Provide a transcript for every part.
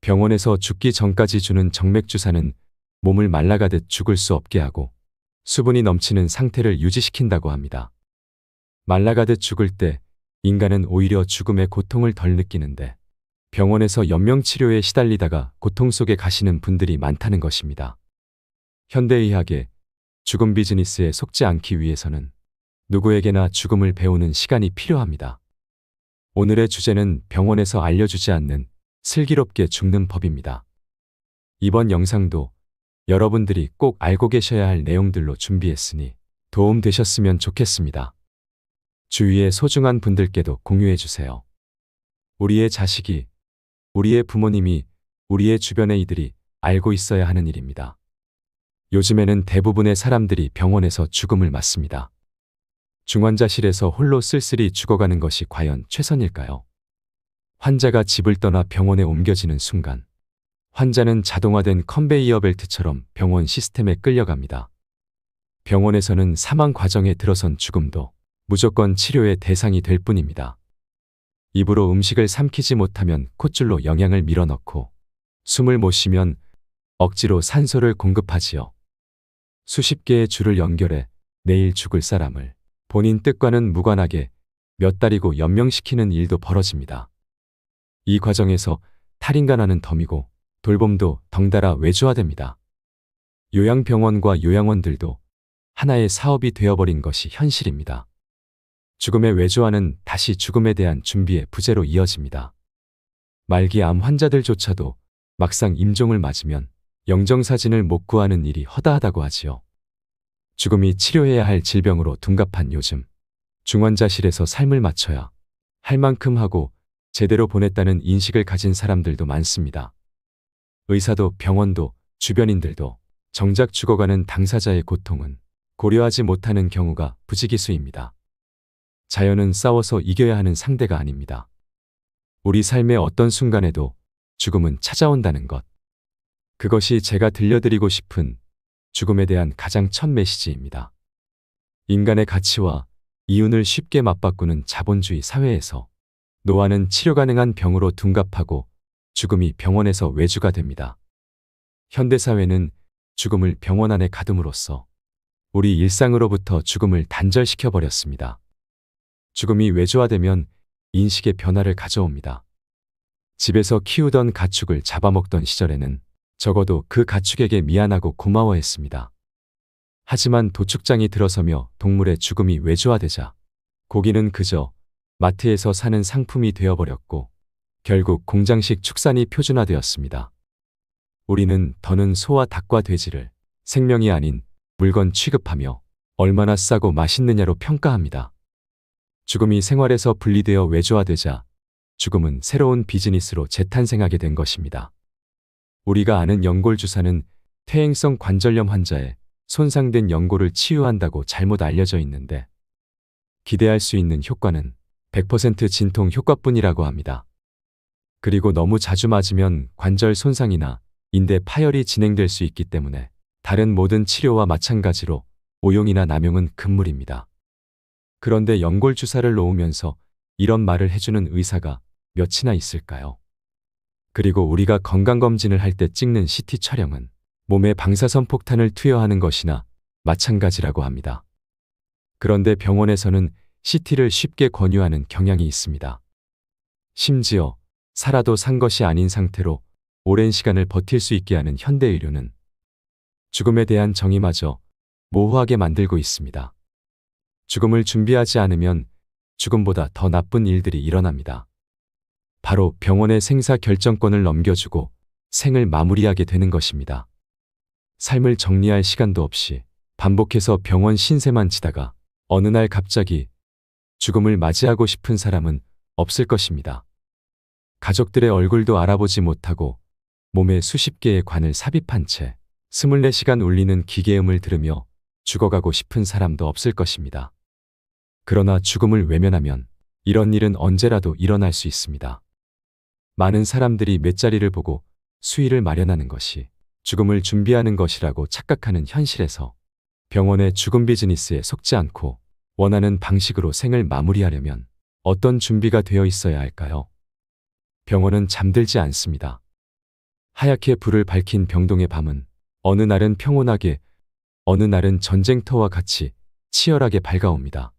병원에서 죽기 전까지 주는 정맥주사는 몸을 말라가듯 죽을 수 없게 하고 수분이 넘치는 상태를 유지시킨다고 합니다. 말라가듯 죽을 때 인간은 오히려 죽음의 고통을 덜 느끼는데 병원에서 연명치료에 시달리다가 고통 속에 가시는 분들이 많다는 것입니다. 현대의학의 죽음 비즈니스에 속지 않기 위해서는 누구에게나 죽음을 배우는 시간이 필요합니다. 오늘의 주제는 병원에서 알려주지 않는 슬기롭게 죽는 법입니다. 이번 영상도 여러분들이 꼭 알고 계셔야 할 내용들로 준비했으니 도움 되셨으면 좋겠습니다. 주위의 소중한 분들께도 공유해 주세요. 우리의 자식이, 우리의 부모님이, 우리의 주변의 이들이 알고 있어야 하는 일입니다. 요즘에는 대부분의 사람들이 병원에서 죽음을 맞습니다. 중환자실에서 홀로 쓸쓸히 죽어가는 것이 과연 최선일까요? 환자가 집을 떠나 병원에 옮겨지는 순간 환자는 자동화된 컨베이어 벨트처럼 병원 시스템에 끌려갑니다. 병원에서는 사망 과정에 들어선 죽음도 무조건 치료의 대상이 될 뿐입니다. 입으로 음식을 삼키지 못하면 콧줄로 영양을 밀어넣고 숨을 못 쉬면 억지로 산소를 공급하지요. 수십 개의 줄을 연결해 내일 죽을 사람을 본인 뜻과는 무관하게 몇 달이고 연명시키는 일도 벌어집니다. 이 과정에서 탈인간하는 덤이고 돌봄도 덩달아 외주화됩니다. 요양병원과 요양원들도 하나의 사업이 되어버린 것이 현실입니다. 죽음의 외주화는 다시 죽음에 대한 준비의 부재로 이어집니다. 말기 암 환자들조차도 막상 임종을 맞으면 영정사진을 못 구하는 일이 허다하다고 하지요. 죽음이 치료해야 할 질병으로 둔갑한 요즘, 중환자실에서 삶을 마쳐야 할 만큼 하고 제대로 보냈다는 인식을 가진 사람들도 많습니다. 의사도 병원도 주변인들도 정작 죽어가는 당사자의 고통은 고려하지 못하는 경우가 부지기수입니다. 자연은 싸워서 이겨야 하는 상대가 아닙니다. 우리 삶의 어떤 순간에도 죽음은 찾아온다는 것. 그것이 제가 들려드리고 싶은 죽음에 대한 가장 첫 메시지입니다. 인간의 가치와 이윤을 쉽게 맞바꾸는 자본주의 사회에서 노화는 치료 가능한 병으로 둔갑하고 죽음이 병원에서 외주가 됩니다. 현대사회는 죽음을 병원 안에 가둠으로써 우리 일상으로부터 죽음을 단절시켜버렸습니다. 죽음이 외주화되면 인식의 변화를 가져옵니다. 집에서 키우던 가축을 잡아먹던 시절에는 적어도 그 가축에게 미안하고 고마워했습니다. 하지만 도축장이 들어서며 동물의 죽음이 외주화되자 고기는 그저 마트에서 사는 상품이 되어버렸고 결국 공장식 축산이 표준화되었습니다. 우리는 더는 소와 닭과 돼지를 생명이 아닌 물건 취급하며 얼마나 싸고 맛있느냐로 평가합니다. 죽음이 생활에서 분리되어 외주화되자 죽음은 새로운 비즈니스로 재탄생하게 된 것입니다. 우리가 아는 연골주사는 퇴행성 관절염 환자의 손상된 연골을 치유한다고 잘못 알려져 있는데 기대할 수 있는 효과는 100% 진통 효과뿐이라고 합니다. 그리고 너무 자주 맞으면 관절 손상이나 인대 파열이 진행될 수 있기 때문에 다른 모든 치료와 마찬가지로 오용이나 남용은 금물입니다. 그런데 연골주사를 놓으면서 이런 말을 해주는 의사가 몇이나 있을까요? 그리고 우리가 건강검진을 할 때 찍는 CT 촬영은 몸에 방사선 폭탄을 투여하는 것이나 마찬가지라고 합니다. 그런데 병원에서는 CT를 쉽게 권유하는 경향이 있습니다. 심지어 살아도 산 것이 아닌 상태로 오랜 시간을 버틸 수 있게 하는 현대의료는 죽음에 대한 정의마저 모호하게 만들고 있습니다. 죽음을 준비하지 않으면 죽음보다 더 나쁜 일들이 일어납니다. 바로 병원의 생사 결정권을 넘겨주고 생을 마무리하게 되는 것입니다. 삶을 정리할 시간도 없이 반복해서 병원 신세만 지다가 어느 날 갑자기 죽음을 맞이하고 싶은 사람은 없을 것입니다. 가족들의 얼굴도 알아보지 못하고 몸에 수십 개의 관을 삽입한 채 24시간 울리는 기계음을 들으며 죽어가고 싶은 사람도 없을 것입니다. 그러나 죽음을 외면하면 이런 일은 언제라도 일어날 수 있습니다. 많은 사람들이 맷자리를 보고 수의를 마련하는 것이 죽음을 준비하는 것이라고 착각하는 현실에서 병원의 죽음 비즈니스에 속지 않고 원하는 방식으로 생을 마무리하려면 어떤 준비가 되어 있어야 할까요? 병원은 잠들지 않습니다. 하얗게 불을 밝힌 병동의 밤은 어느 날은 평온하게, 어느 날은 전쟁터와 같이 치열하게 밝아옵니다.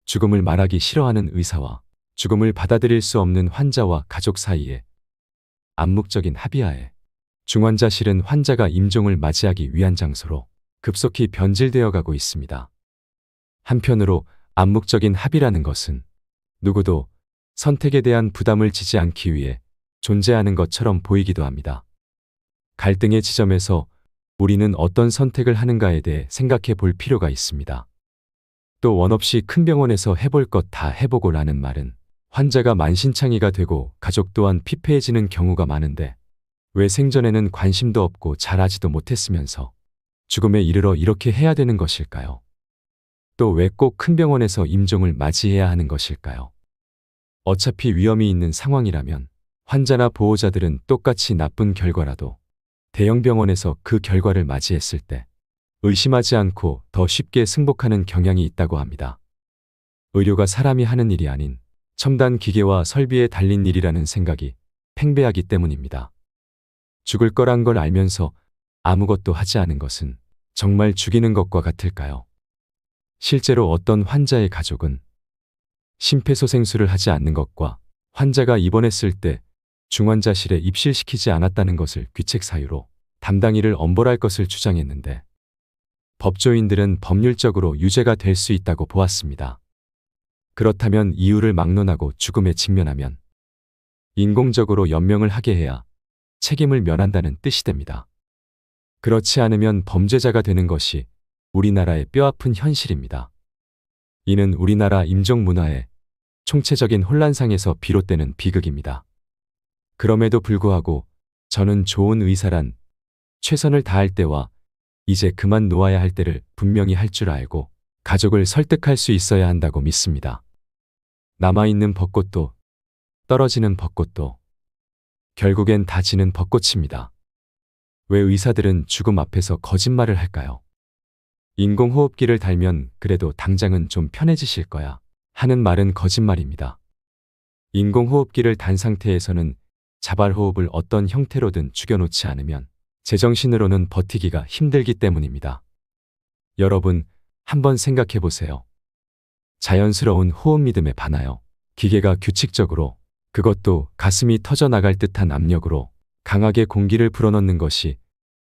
죽음을 말하기 싫어하는 의사와 죽음을 받아들일 수 없는 환자와 가족 사이에 암묵적인 합의하에 중환자실은 환자가 임종을 맞이하기 위한 장소로 급속히 변질되어 가고 있습니다. 한편으로 암묵적인 합의라는 것은 누구도 선택에 대한 부담을 지지 않기 위해 존재하는 것처럼 보이기도 합니다. 갈등의 지점에서 우리는 어떤 선택을 하는가에 대해 생각해 볼 필요가 있습니다. 또 원 없이 큰 병원에서 해볼 것 다 해보고 라는 말은 환자가 만신창이가 되고 가족 또한 피폐해지는 경우가 많은데 왜 생전에는 관심도 없고 잘하지도 못했으면서 죽음에 이르러 이렇게 해야 되는 것일까요? 또 왜 꼭 큰 병원에서 임종을 맞이해야 하는 것일까요? 어차피 위험이 있는 상황이라면 환자나 보호자들은 똑같이 나쁜 결과라도 대형 병원에서 그 결과를 맞이했을 때 의심하지 않고 더 쉽게 승복하는 경향이 있다고 합니다. 의료가 사람이 하는 일이 아닌 첨단 기계와 설비에 달린 일이라는 생각이 팽배하기 때문입니다. 죽을 거란 걸 알면서 아무것도 하지 않은 것은 정말 죽이는 것과 같을까요? 실제로 어떤 환자의 가족은 심폐소생술을 하지 않는 것과 환자가 입원했을 때 중환자실에 입실시키지 않았다는 것을 귀책 사유로 담당인을 엄벌할 것을 주장했는데 법조인들은 법률적으로 유죄가 될 수 있다고 보았습니다. 그렇다면 이유를 막론하고 죽음에 직면하면 인공적으로 연명을 하게 해야 책임을 면한다는 뜻이 됩니다. 그렇지 않으면 범죄자가 되는 것이 우리나라의 뼈아픈 현실입니다. 이는 우리나라 임종 문화의 총체적인 혼란상에서 비롯되는 비극입니다. 그럼에도 불구하고 저는 좋은 의사란 최선을 다할 때와 이제 그만 놓아야 할 때를 분명히 할 줄 알고 가족을 설득할 수 있어야 한다고 믿습니다. 남아있는 벚꽃도 떨어지는 벚꽃도 결국엔 다 지는 벚꽃입니다. 왜 의사들은 죽음 앞에서 거짓말을 할까요? 인공호흡기를 달면 그래도 당장은 좀 편해지실 거야 하는 말은 거짓말입니다. 인공호흡기를 단 상태에서는 자발호흡을 어떤 형태로든 죽여놓지 않으면 제정신으로는 버티기가 힘들기 때문입니다. 여러분, 한번 생각해 보세요. 자연스러운 호흡 리듬에 반하여 기계가 규칙적으로, 그것도 가슴이 터져나갈 듯한 압력으로 강하게 공기를 불어넣는 것이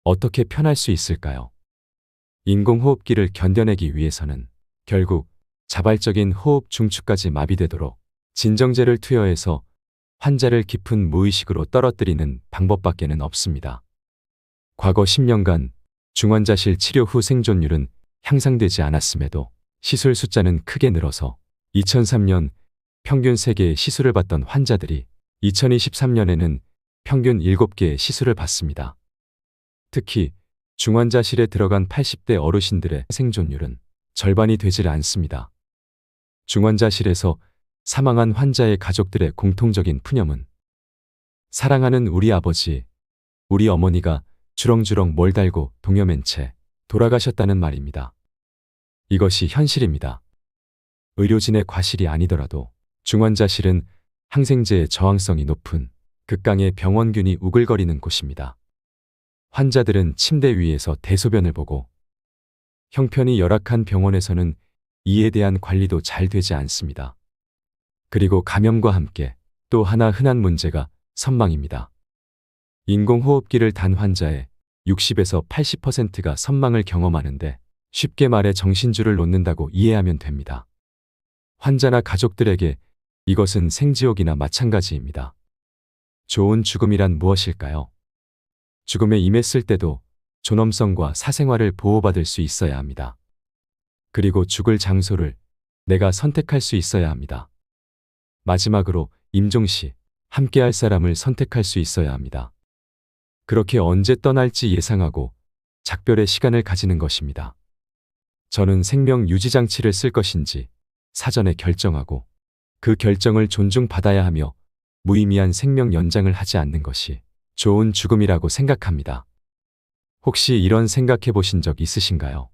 어떻게 편할 수 있을까요? 인공호흡기를 견뎌내기 위해서는 결국 자발적인 호흡 중추까지 마비되도록 진정제를 투여해서 환자를 깊은 무의식으로 떨어뜨리는 방법밖에는 없습니다. 과거 10년간 중환자실 치료 후 생존율은 향상되지 않았음에도 시술 숫자는 크게 늘어서 2003년 평균 3개의 시술을 받던 환자들이 2023년에는 평균 7개의 시술을 받습니다. 특히 중환자실에 들어간 80대 어르신들의 생존율은 절반이 되질 않습니다. 중환자실에서 사망한 환자의 가족들의 공통적인 푸념은 사랑하는 우리 아버지, 우리 어머니가 주렁주렁 뭘 달고 동여맨 채 돌아가셨다는 말입니다. 이것이 현실입니다. 의료진의 과실이 아니더라도 중환자실은 항생제의 저항성이 높은 극강의 병원균이 우글거리는 곳입니다. 환자들은 침대 위에서 대소변을 보고 형편이 열악한 병원에서는 이에 대한 관리도 잘 되지 않습니다. 그리고 감염과 함께 또 하나 흔한 문제가 선망입니다. 인공호흡기를 단 환자의 60에서 80%가 선망을 경험하는데 쉽게 말해 정신줄을 놓는다고 이해하면 됩니다. 환자나 가족들에게 이것은 생지옥이나 마찬가지입니다. 좋은 죽음이란 무엇일까요? 죽음에 임했을 때도 존엄성과 사생활을 보호받을 수 있어야 합니다. 그리고 죽을 장소를 내가 선택할 수 있어야 합니다. 마지막으로 임종 시 함께할 사람을 선택할 수 있어야 합니다. 그렇게 언제 떠날지 예상하고 작별의 시간을 가지는 것입니다. 저는 생명 유지 장치를 쓸 것인지 사전에 결정하고 그 결정을 존중받아야 하며 무의미한 생명 연장을 하지 않는 것이 좋은 죽음이라고 생각합니다. 혹시 이런 생각해 보신 적 있으신가요?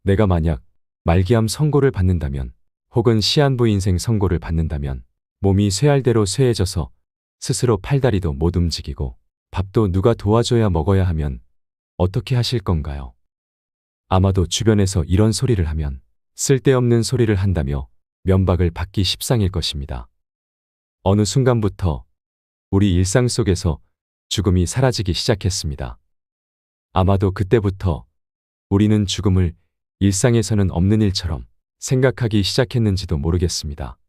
내가 만약 말기암 선고를 받는다면 혹은 시한부 인생 선고를 받는다면 몸이 쇠할대로 쇠해져서 스스로 팔다리도 못 움직이고 밥도 누가 도와줘야 먹어야 하면 어떻게 하실 건가요? 아마도 주변에서 이런 소리를 하면 쓸데없는 소리를 한다며 면박을 받기 십상일 것입니다. 어느 순간부터 우리 일상 속에서 죽음이 사라지기 시작했습니다. 아마도 그때부터 우리는 죽음을 일상에서는 없는 일처럼 생각하기 시작했는지도 모르겠습니다.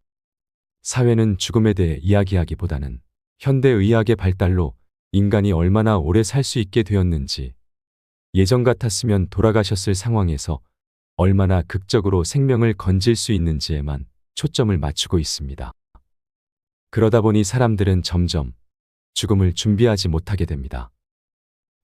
사회는 죽음에 대해 이야기하기보다는 현대의학의 발달로 인간이 얼마나 오래 살 수 있게 되었는지, 예전 같았으면 돌아가셨을 상황에서 얼마나 극적으로 생명을 건질 수 있는지에만 초점을 맞추고 있습니다. 그러다 보니 사람들은 점점 죽음을 준비하지 못하게 됩니다.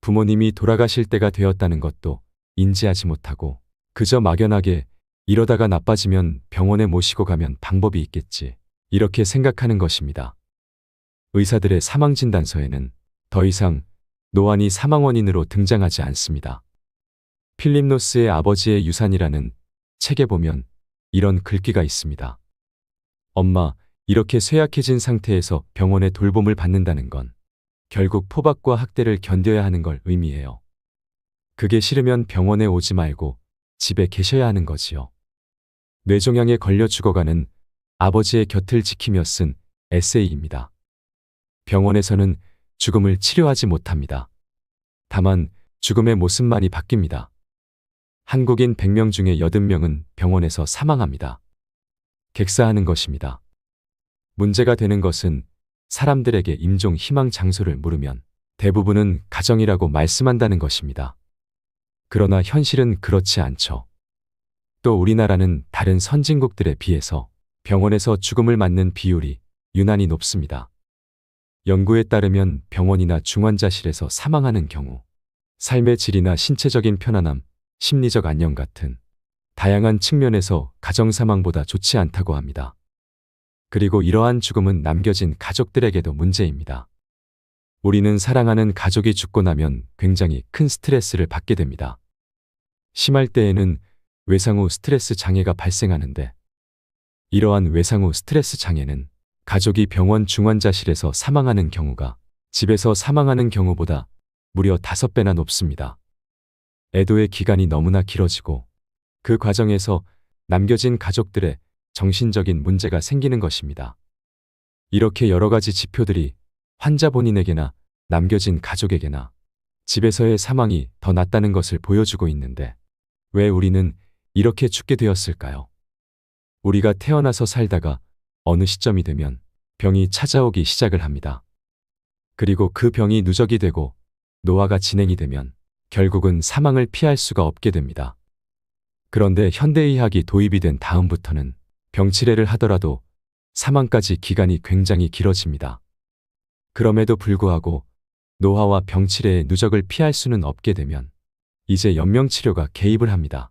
부모님이 돌아가실 때가 되었다는 것도 인지하지 못하고 그저 막연하게 이러다가 나빠지면 병원에 모시고 가면 방법이 있겠지, 이렇게 생각하는 것입니다. 의사들의 사망진단서에는 더 이상 노안이 사망 원인으로 등장하지 않습니다. 필립 노스의 아버지의 유산이라는 책에 보면 이런 글귀가 있습니다. 엄마, 이렇게 쇠약해진 상태에서 병원의 돌봄을 받는다는 건 결국 포박과 학대를 견뎌야 하는 걸 의미해요. 그게 싫으면 병원에 오지 말고 집에 계셔야 하는 거지요. 뇌종양에 걸려 죽어가는 아버지의 곁을 지키며 쓴 에세이입니다. 병원에서는 죽음을 치료하지 못합니다. 다만 죽음의 모습만이 바뀝니다. 한국인 100명 중에 80명은 병원에서 사망합니다. 객사하는 것입니다. 문제가 되는 것은 사람들에게 임종 희망 장소를 물으면 대부분은 가정이라고 말씀한다는 것입니다. 그러나 현실은 그렇지 않죠. 또 우리나라는 다른 선진국들에 비해서 병원에서 죽음을 맞는 비율이 유난히 높습니다. 연구에 따르면 병원이나 중환자실에서 사망하는 경우 삶의 질이나 신체적인 편안함, 심리적 안녕 같은 다양한 측면에서 가정사망보다 좋지 않다고 합니다. 그리고 이러한 죽음은 남겨진 가족들에게도 문제입니다. 우리는 사랑하는 가족이 죽고 나면 굉장히 큰 스트레스를 받게 됩니다. 심할 때에는 외상 후 스트레스 장애가 발생하는데, 이러한 외상 후 스트레스 장애는 가족이 병원 중환자실에서 사망하는 경우가 집에서 사망하는 경우보다 무려 5배나 높습니다. 애도의 기간이 너무나 길어지고 그 과정에서 남겨진 가족들의 정신적인 문제가 생기는 것입니다. 이렇게 여러 가지 지표들이 환자 본인에게나 남겨진 가족에게나 집에서의 사망이 더 낫다는 것을 보여주고 있는데, 왜 우리는 이렇게 죽게 되었을까요? 우리가 태어나서 살다가 어느 시점이 되면 병이 찾아오기 시작을 합니다. 그리고 그 병이 누적이 되고 노화가 진행이 되면 결국은 사망을 피할 수가 없게 됩니다. 그런데 현대의학이 도입이 된 다음부터는 병치레를 하더라도 사망까지 기간이 굉장히 길어집니다. 그럼에도 불구하고 노화와 병치레의 누적을 피할 수는 없게 되면 이제 연명치료가 개입을 합니다.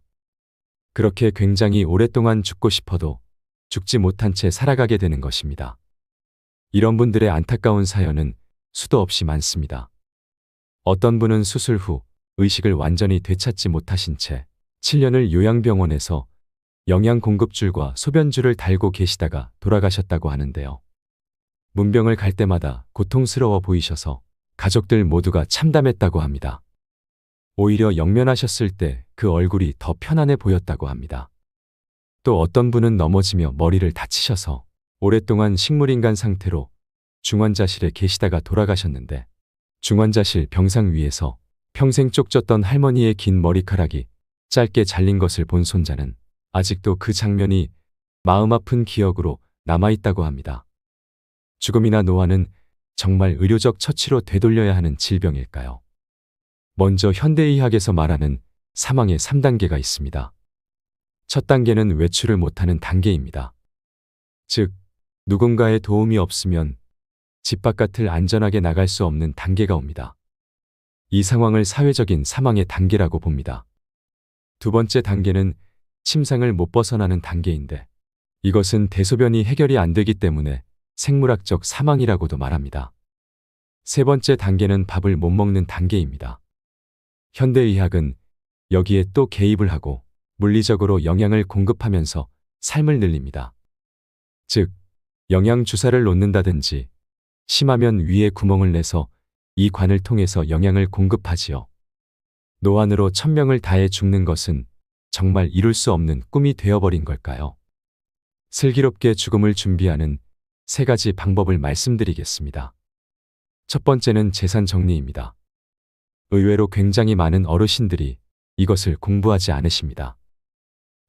그렇게 굉장히 오랫동안 죽고 싶어도 죽지 못한 채 살아가게 되는 것입니다. 이런 분들의 안타까운 사연은 수도 없이 많습니다. 어떤 분은 수술 후 의식을 완전히 되찾지 못하신 채 7년을 요양병원에서 영양공급줄과 소변줄을 달고 계시다가 돌아가셨다고 하는데요. 문병을 갈 때마다 고통스러워 보이셔서 가족들 모두가 참담했다고 합니다. 오히려 영면하셨을 때 그 얼굴이 더 편안해 보였다고 합니다. 또 어떤 분은 넘어지며 머리를 다치셔서 오랫동안 식물인간 상태로 중환자실에 계시다가 돌아가셨는데, 중환자실 병상 위에서 평생 쪽졌던 할머니의 긴 머리카락이 짧게 잘린 것을 본 손자는 아직도 그 장면이 마음 아픈 기억으로 남아있다고 합니다. 죽음이나 노화는 정말 의료적 처치로 되돌려야 하는 질병일까요? 먼저 현대의학에서 말하는 사망의 3단계가 있습니다. 첫 단계는 외출을 못하는 단계입니다. 즉, 누군가의 도움이 없으면 집 바깥을 안전하게 나갈 수 없는 단계가 옵니다. 이 상황을 사회적인 사망의 단계라고 봅니다. 두 번째 단계는 침상을 못 벗어나는 단계인데, 이것은 대소변이 해결이 안 되기 때문에 생물학적 사망이라고도 말합니다. 세 번째 단계는 밥을 못 먹는 단계입니다. 현대의학은 여기에 또 개입을 하고 물리적으로 영양을 공급하면서 삶을 늘립니다. 즉, 영양 주사를 놓는다든지 심하면 위에 구멍을 내서 이 관을 통해서 영양을 공급하지요. 노안으로 천명을 다해 죽는 것은 정말 이룰 수 없는 꿈이 되어버린 걸까요? 슬기롭게 죽음을 준비하는 3가지 방법을 말씀드리겠습니다. 첫 번째는 재산 정리입니다. 의외로 굉장히 많은 어르신들이 이것을 공부하지 않으십니다.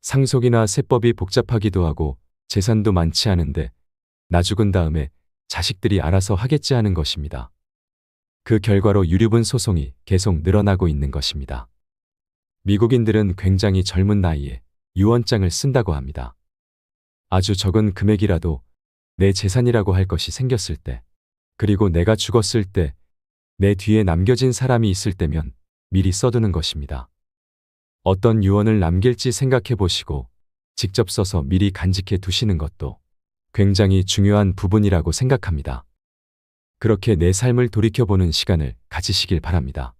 상속이나 세법이 복잡하기도 하고 재산도 많지 않은데 나 죽은 다음에 자식들이 알아서 하겠지 하는 것입니다. 그 결과로 유류분 소송이 계속 늘어나고 있는 것입니다. 미국인들은 굉장히 젊은 나이에 유언장을 쓴다고 합니다. 아주 적은 금액이라도 내 재산이라고 할 것이 생겼을 때, 그리고 내가 죽었을 때 내 뒤에 남겨진 사람이 있을 때면 미리 써두는 것입니다. 어떤 유언을 남길지 생각해 보시고 직접 써서 미리 간직해 두시는 것도 굉장히 중요한 부분이라고 생각합니다. 그렇게 내 삶을 돌이켜보는 시간을 가지시길 바랍니다.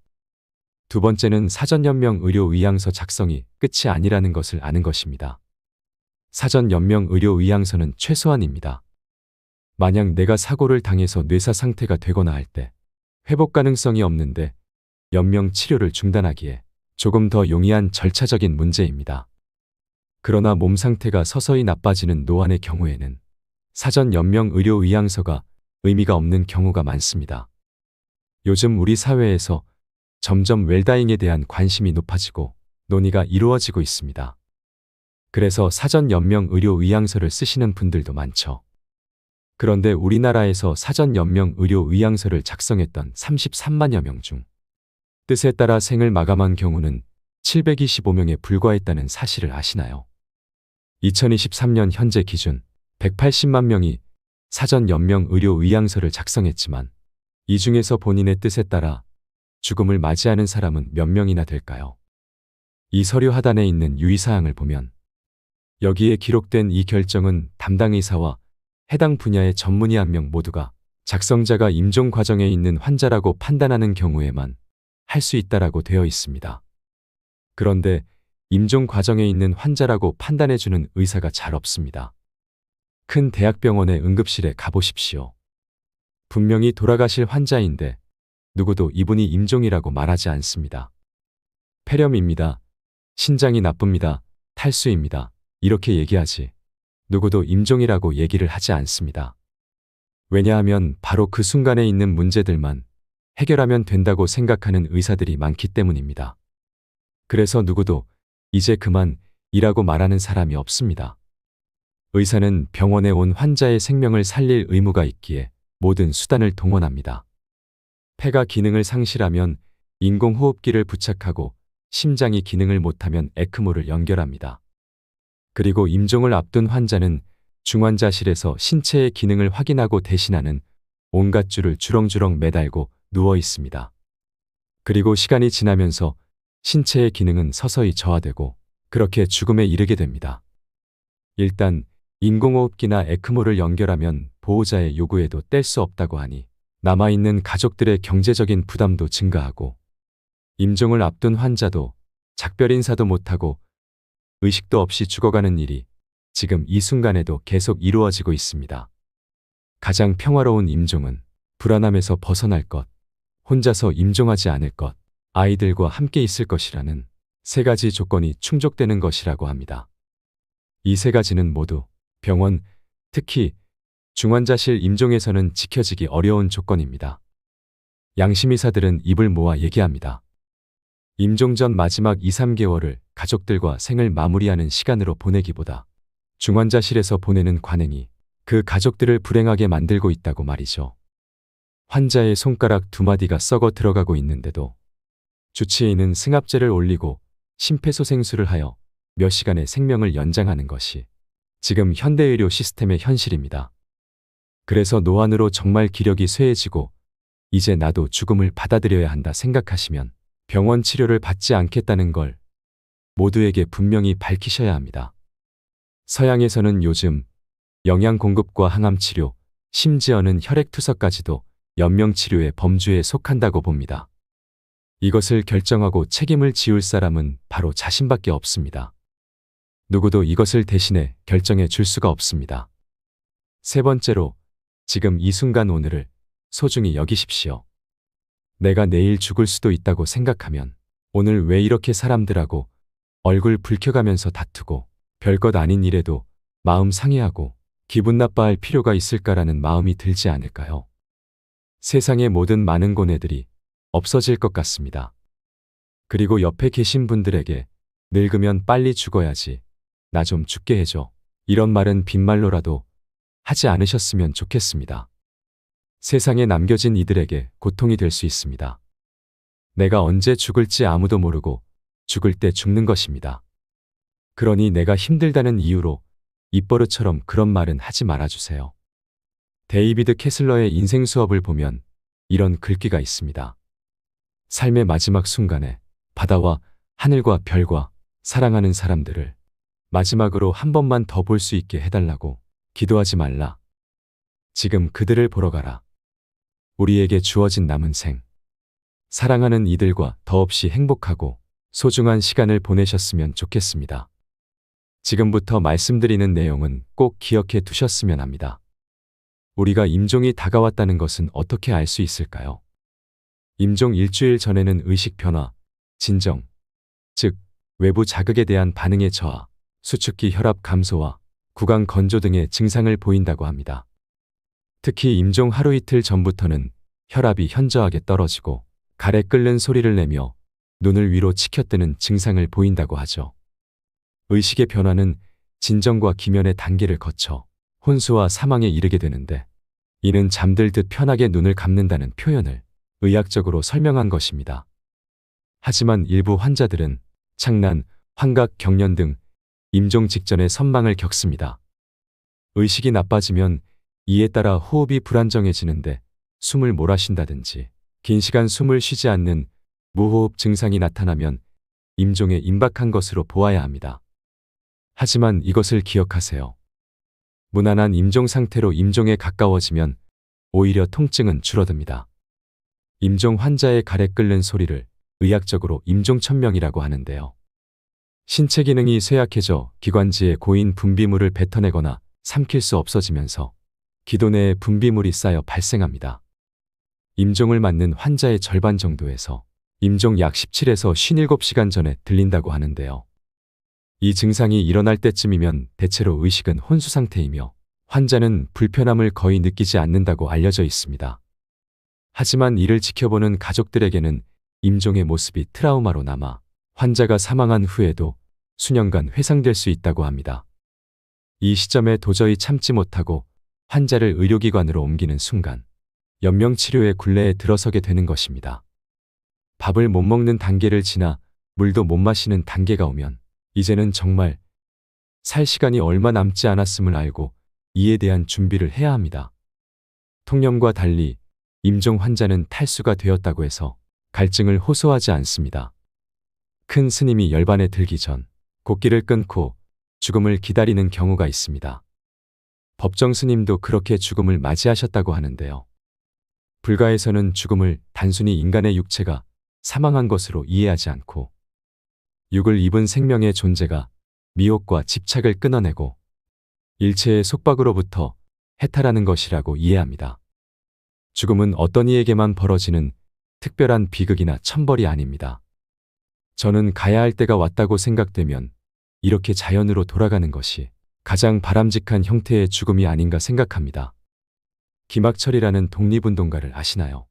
두 번째는 사전연명 의료의향서 작성이 끝이 아니라는 것을 아는 것입니다. 사전연명 의료의향서는 최소한입니다. 만약 내가 사고를 당해서 뇌사 상태가 되거나 할 때 회복 가능성이 없는데 연명 치료를 중단하기에 조금 더 용이한 절차적인 문제입니다. 그러나 몸 상태가 서서히 나빠지는 노안의 경우에는 사전 연명 의료 의향서가 의미가 없는 경우가 많습니다. 요즘 우리 사회에서 점점 웰다잉에 대한 관심이 높아지고 논의가 이루어지고 있습니다. 그래서 사전 연명 의료 의향서를 쓰시는 분들도 많죠. 그런데 우리나라에서 사전 연명 의료 의향서를 작성했던 33만여 명 중 뜻에 따라 생을 마감한 경우는 725명에 불과했다는 사실을 아시나요? 2023년 현재 기준 180만 명이 사전 연명 의료 의향서를 작성했지만 이 중에서 본인의 뜻에 따라 죽음을 맞이하는 사람은 몇 명이나 될까요? 이 서류 하단에 있는 유의사항을 보면 여기에 기록된 이 결정은 담당 의사와 해당 분야의 전문의 1명 모두가 작성자가 임종 과정에 있는 환자라고 판단하는 경우에만 할 수 있다라고 되어 있습니다. 그런데 임종 과정에 있는 환자라고 판단해주는 의사가 잘 없습니다. 큰 대학병원의 응급실에 가보십시오. 분명히 돌아가실 환자인데 누구도 이분이 임종이라고 말하지 않습니다. 폐렴입니다. 신장이 나쁩니다. 탈수입니다. 이렇게 얘기하지 누구도 임종이라고 얘기를 하지 않습니다. 왜냐하면 바로 그 순간에 있는 문제들만 해결하면 된다고 생각하는 의사들이 많기 때문입니다. 그래서 누구도 이제 그만 이라고 말하는 사람이 없습니다. 의사는 병원에 온 환자의 생명을 살릴 의무가 있기에 모든 수단을 동원합니다. 폐가 기능을 상실하면 인공호흡기를 부착하고 심장이 기능을 못하면 에크모를 연결합니다. 그리고 임종을 앞둔 환자는 중환자실에서 신체의 기능을 확인하고 대신하는 온갖 줄을 주렁주렁 매달고 누워 있습니다. 그리고 시간이 지나면서 신체의 기능은 서서히 저하되고 그렇게 죽음에 이르게 됩니다. 일단 인공호흡기나 에크모를 연결하면 보호자의 요구에도 뗄 수 없다고 하니 남아있는 가족들의 경제적인 부담도 증가하고 임종을 앞둔 환자도 작별 인사도 못하고 의식도 없이 죽어가는 일이 지금 이 순간에도 계속 이루어지고 있습니다. 가장 평화로운 임종은 불안함에서 벗어날 것, 혼자서 임종하지 않을 것, 아이들과 함께 있을 것이라는 3가지 조건이 충족되는 것이라고 합니다. 이 3가지는 모두 병원, 특히 중환자실 임종에서는 지켜지기 어려운 조건입니다. 양심의사들은 입을 모아 얘기합니다. 임종 전 마지막 2, 3개월을 가족들과 생을 마무리하는 시간으로 보내기보다 중환자실에서 보내는 관행이 그 가족들을 불행하게 만들고 있다고 말이죠. 환자의 손가락 2마디가 썩어 들어가고 있는데도 주치의는 승합제를 올리고 심폐소생술을 하여 몇 시간의 생명을 연장하는 것이 지금 현대의료 시스템의 현실입니다. 그래서 노안으로 정말 기력이 쇠해지고 이제 나도 죽음을 받아들여야 한다 생각하시면 병원 치료를 받지 않겠다는 걸 모두에게 분명히 밝히셔야 합니다. 서양에서는 요즘 영양 공급과 항암 치료, 심지어는 혈액 투석까지도 연명 치료의 범주에 속한다고 봅니다. 이것을 결정하고 책임을 지울 사람은 바로 자신밖에 없습니다. 누구도 이것을 대신해 결정해 줄 수가 없습니다. 3번째로 지금 이 순간 오늘을 소중히 여기십시오. 내가 내일 죽을 수도 있다고 생각하면 오늘 왜 이렇게 사람들하고 얼굴 붉혀가면서 다투고 별것 아닌 일에도 마음 상해하고 기분 나빠할 필요가 있을까라는 마음이 들지 않을까요? 세상의 모든 많은 고뇌들이 없어질 것 같습니다. 그리고 옆에 계신 분들에게 늙으면 빨리 죽어야지, 나 좀 죽게 해줘, 이런 말은 빈말로라도 하지 않으셨으면 좋겠습니다. 세상에 남겨진 이들에게 고통이 될 수 있습니다. 내가 언제 죽을지 아무도 모르고 죽을 때 죽는 것입니다. 그러니 내가 힘들다는 이유로 입버릇처럼 그런 말은 하지 말아주세요. 데이비드 캐슬러의 인생 수업을 보면 이런 글귀가 있습니다. 삶의 마지막 순간에 바다와 하늘과 별과 사랑하는 사람들을 마지막으로 한 번만 더 볼 수 있게 해달라고 기도하지 말라. 지금 그들을 보러 가라. 우리에게 주어진 남은 생, 사랑하는 이들과 더없이 행복하고 소중한 시간을 보내셨으면 좋겠습니다. 지금부터 말씀드리는 내용은 꼭 기억해 두셨으면 합니다. 우리가 임종이 다가왔다는 것은 어떻게 알 수 있을까요? 임종 일주일 전에는 의식 변화, 진정, 즉 외부 자극에 대한 반응의 저하, 수축기 혈압 감소와 구강 건조 등의 증상을 보인다고 합니다. 특히 임종 하루 이틀 전부터는 혈압이 현저하게 떨어지고 가래 끓는 소리를 내며 눈을 위로 치켜뜨는 증상을 보인다고 하죠. 의식의 변화는 진정과 기면의 단계를 거쳐 혼수와 사망에 이르게 되는데, 이는 잠들듯 편하게 눈을 감는다는 표현을 의학적으로 설명한 것입니다. 하지만 일부 환자들은 창난, 환각, 경련 등 임종 직전에 선망을 겪습니다. 의식이 나빠지면 이에 따라 호흡이 불안정해지는데 숨을 몰아쉰다든지 긴 시간 숨을 쉬지 않는 무호흡 증상이 나타나면 임종에 임박한 것으로 보아야 합니다. 하지만 이것을 기억하세요. 무난한 임종 상태로 임종에 가까워지면 오히려 통증은 줄어듭니다. 임종 환자의 가래 끓는 소리를 의학적으로 임종천명이라고 하는데요. 신체 기능이 쇠약해져 기관지에 고인 분비물을 뱉어내거나 삼킬 수 없어지면서 기도 내에 분비물이 쌓여 발생합니다. 임종을 맞는 환자의 절반 정도에서 임종 약 17에서 57시간 전에 들린다고 하는데요. 이 증상이 일어날 때쯤이면 대체로 의식은 혼수 상태이며 환자는 불편함을 거의 느끼지 않는다고 알려져 있습니다. 하지만 이를 지켜보는 가족들에게는 임종의 모습이 트라우마로 남아 환자가 사망한 후에도 수년간 회상될 수 있다고 합니다. 이 시점에 도저히 참지 못하고 환자를 의료기관으로 옮기는 순간 연명치료의 굴레에 들어서게 되는 것입니다. 밥을 못 먹는 단계를 지나 물도 못 마시는 단계가 오면 이제는 정말 살 시간이 얼마 남지 않았음을 알고 이에 대한 준비를 해야 합니다. 통념과 달리 임종 환자는 탈수가 되었다고 해서 갈증을 호소하지 않습니다. 큰 스님이 열반에 들기 전 곡기를 끊고 죽음을 기다리는 경우가 있습니다. 법정 스님도 그렇게 죽음을 맞이하셨다고 하는데요. 불가에서는 죽음을 단순히 인간의 육체가 사망한 것으로 이해하지 않고 육을 입은 생명의 존재가 미혹과 집착을 끊어내고 일체의 속박으로부터 해탈하는 것이라고 이해합니다. 죽음은 어떤 이에게만 벌어지는 특별한 비극이나 천벌이 아닙니다. 저는 가야 할 때가 왔다고 생각되면 이렇게 자연으로 돌아가는 것이 가장 바람직한 형태의 죽음이 아닌가 생각합니다. 김학철이라는 독립운동가를 아시나요?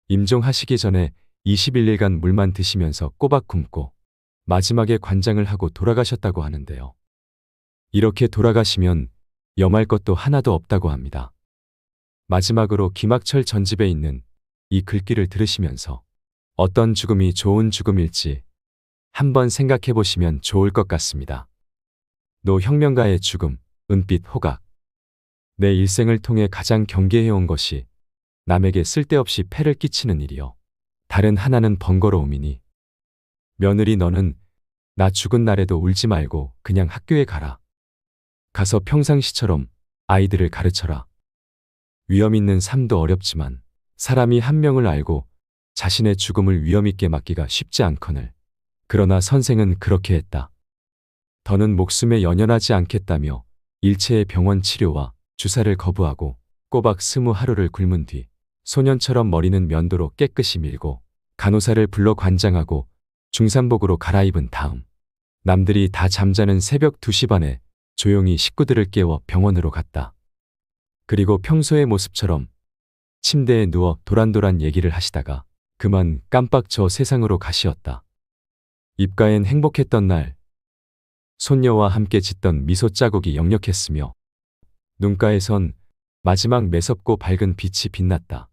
임종하시기 전에 21일간 물만 드시면서 꼬박 굶고 마지막에 관장을 하고 돌아가셨다고 하는데요. 이렇게 돌아가시면 염할 것도 하나도 없다고 합니다. 마지막으로 김학철 전집에 있는 이 글귀를 들으시면서 어떤 죽음이 좋은 죽음일지 한번 생각해 보시면 좋을 것 같습니다. 노혁명가의 죽음, 은빛 호각. 내 일생을 통해 가장 경계해온 것이 남에게 쓸데없이 폐를 끼치는 일이요. 다른 하나는 번거로움이니 며느리 너는 나 죽은 날에도 울지 말고 그냥 학교에 가라. 가서 평상시처럼 아이들을 가르쳐라. 위험 있는 삶도 어렵지만 사람이 한 명을 알고 자신의 죽음을 위험 있게 맞기가 쉽지 않거늘. 그러나 선생은 그렇게 했다. 더는 목숨에 연연하지 않겠다며 일체의 병원 치료와 주사를 거부하고 꼬박 20 하루를 굶은 뒤 소년처럼 머리는 면도로 깨끗이 밀고 간호사를 불러 관장하고 중산복으로 갈아입은 다음 남들이 다 잠자는 새벽 2시 반에 조용히 식구들을 깨워 병원으로 갔다. 그리고 평소의 모습처럼 침대에 누워 도란도란 얘기를 하시다가 그만 깜빡 저 세상으로 가시었다. 입가엔 행복했던 날, 손녀와 함께 짓던 미소 자국이 역력했으며 눈가에선 마지막 매섭고 밝은 빛이 빛났다.